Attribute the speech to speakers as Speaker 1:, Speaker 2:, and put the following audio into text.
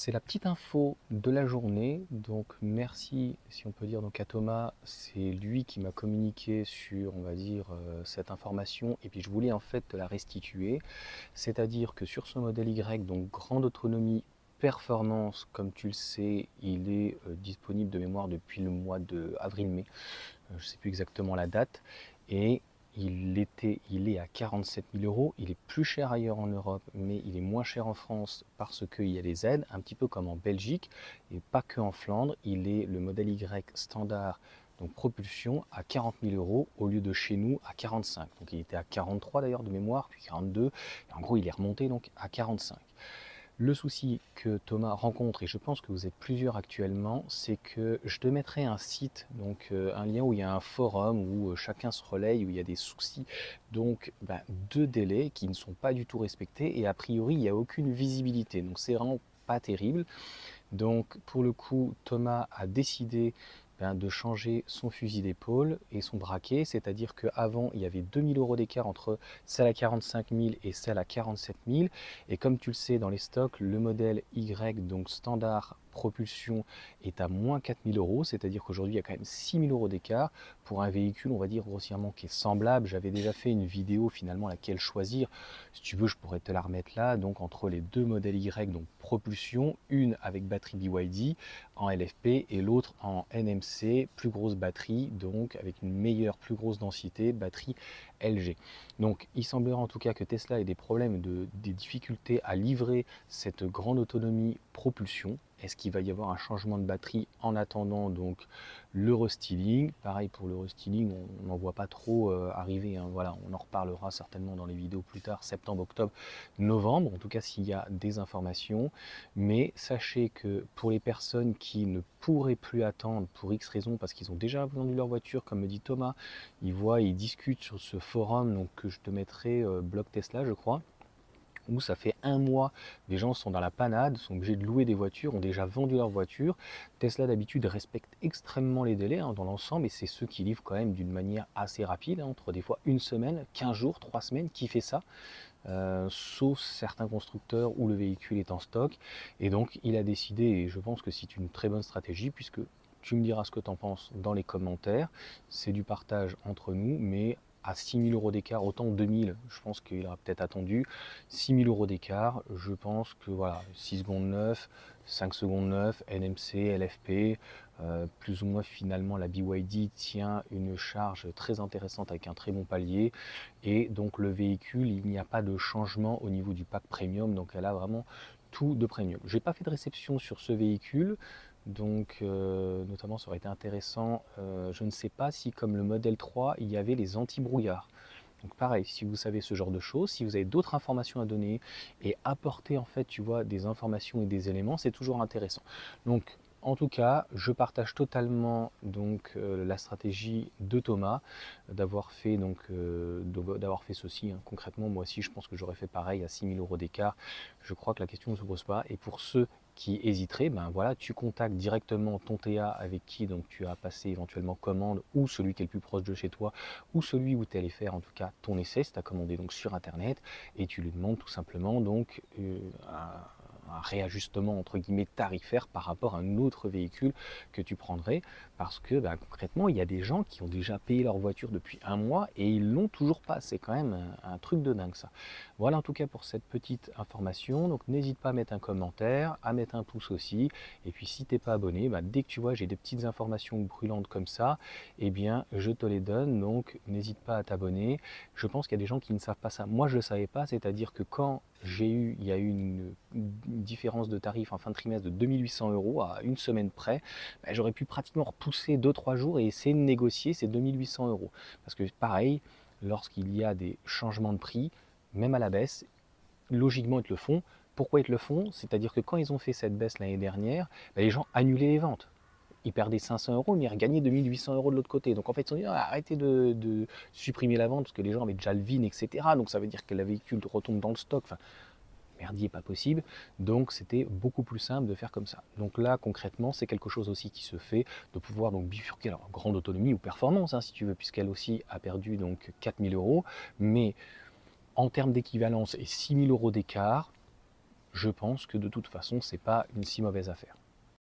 Speaker 1: C'est la petite info de la journée, donc merci, si on peut dire, donc à Thomas, c'est lui qui m'a communiqué sur, on va dire, cette information, et puis je voulais en fait te la restituer, c'est-à-dire que sur ce modèle Y, donc grande autonomie, performance, comme tu le sais, il est disponible de mémoire depuis le mois de avril-mai, je ne sais plus exactement la date, et il est à 47 000 euros. Il est plus cher ailleurs en Europe, mais il est moins cher en France parce qu'il y a des aides, un petit peu comme en Belgique, et pas que en Flandre. Il est le modèle Y standard, donc propulsion, à 40 000 euros au lieu de chez nous à 45. Donc il était à 43 d'ailleurs de mémoire, puis 42, et en gros il est remonté donc à 45. Le souci que Thomas rencontre, et je pense que vous êtes plusieurs actuellement, c'est que je te mettrai un site, donc un lien où il y a un forum où chacun se relaye, où il y a des soucis donc de délai qui ne sont pas du tout respectés et a priori il n'y a aucune visibilité. Donc c'est vraiment pas terrible. Donc pour le coup, Thomas a décidé de changer son fusil d'épaule et son braquet, c'est-à-dire qu'avant il y avait 2 000 euros d'écart entre celle à 45 000 et celle à 47 000. Et comme tu le sais, dans les stocks, le modèle Y, donc standard propulsion, est à moins 4 000 euros, c'est-à-dire qu'aujourd'hui il y a quand même 6 000 euros d'écart pour un véhicule, on va dire grossièrement, qui est semblable. J'avais déjà fait une vidéo finalement laquelle choisir. Si tu veux, je pourrais te la remettre là. Donc entre les deux modèles Y, donc propulsion, une avec batterie BYD en LFP et l'autre en NMC, plus grosse batterie, donc avec une meilleure, plus grosse densité, batterie LG. Donc il semblerait en tout cas que Tesla ait des problèmes, des difficultés à livrer cette grande autonomie propulsion. Est-ce qu'il va y avoir un changement de batterie en attendant donc le restyling? Pareil pour le restyling, on n'en voit pas trop arriver, hein. Voilà, on en reparlera certainement dans les vidéos plus tard, septembre, octobre, novembre, en tout cas s'il y a des informations. Mais sachez que pour les personnes qui ne pourraient plus attendre pour X raisons, parce qu'ils ont déjà vendu leur voiture, comme me dit Thomas, ils voient, ils discutent sur ce forum donc, que je te mettrai, blog Tesla je crois, où ça fait un mois, des gens sont dans la panade, sont obligés de louer des voitures, ont déjà vendu leur voiture. Tesla d'habitude respecte extrêmement les délais dans l'ensemble, et c'est ceux qui livrent quand même d'une manière assez rapide, entre des fois une semaine, 15 jours, 3 semaines, qui fait ça, sauf certains constructeurs où le véhicule est en stock. Et donc il a décidé, et je pense que c'est une très bonne stratégie, puisque tu me diras ce que tu en penses dans les commentaires, c'est du partage entre nous, mais à 6 000 euros d'écart, autant 2 000, je pense qu'il aura peut-être attendu. 6 000 euros d'écart, je pense que voilà, 6 secondes 9, 5 secondes 9, NMC, LFP, plus ou moins finalement la BYD tient une charge très intéressante avec un très bon palier. Et donc le véhicule, il n'y a pas de changement au niveau du pack premium, donc elle a vraiment tout de premium. Je n'ai pas fait de réception sur ce véhicule, donc notamment ça aurait été intéressant, je ne sais pas si comme le modèle 3 il y avait les anti-brouillards. Donc pareil, si vous savez ce genre de choses, si vous avez d'autres informations à donner et apporter en fait, tu vois, des informations et des éléments, c'est toujours intéressant. Donc en tout cas, je partage totalement donc la stratégie de Thomas d'avoir fait d'avoir fait ceci, hein. Concrètement, moi aussi, je pense que j'aurais fait pareil à 6 000 euros d'écart. Je crois que la question ne se pose pas. Et pour ceux qui hésiteraient, ben voilà, tu contactes directement ton TA avec qui donc tu as passé éventuellement commande, ou celui qui est le plus proche de chez toi, ou celui où tu es allé faire en tout cas ton essai, si tu as commandé donc sur internet, et tu lui demandes tout simplement donc un réajustement entre guillemets tarifaire par rapport à un autre véhicule que tu prendrais, parce que concrètement il y a des gens qui ont déjà payé leur voiture depuis un mois et ils l'ont toujours pas. C'est quand même un truc de dingue ça. Voilà en tout cas pour cette petite information. Donc n'hésite pas à mettre un commentaire, à mettre un pouce aussi, et puis si t'es pas abonné, dès que tu vois j'ai des petites informations brûlantes comme ça, eh bien je te les donne, donc n'hésite pas à t'abonner. Je pense qu'il y a des gens qui ne savent pas ça. Moi je ne le savais pas, c'est-à-dire que quand il y a eu une différence de tarif en fin de trimestre de 2 800 euros à une semaine près, j'aurais pu pratiquement repousser 2-3 jours et essayer de négocier ces 2 800 euros. Parce que pareil, lorsqu'il y a des changements de prix, même à la baisse, logiquement ils te le font. Pourquoi ils te le font? C'est-à-dire que quand ils ont fait cette baisse l'année dernière, les gens annulaient les ventes. Ils perdaient 500 euros, mais ils regagnaient 2800 euros de l'autre côté. Donc en fait, ils se sont dit, arrêtez de supprimer la vente, parce que les gens avaient déjà le VIN, etc. Donc ça veut dire que le véhicule retombe dans le stock. Enfin, merdier, pas possible. Donc c'était beaucoup plus simple de faire comme ça. Donc là, concrètement, c'est quelque chose aussi qui se fait, de pouvoir donc bifurquer, alors grande autonomie ou performance, hein, si tu veux, puisqu'elle aussi a perdu donc 4000 euros. Mais en termes d'équivalence et 6000 euros d'écart, je pense que de toute façon, c'est pas une si mauvaise affaire.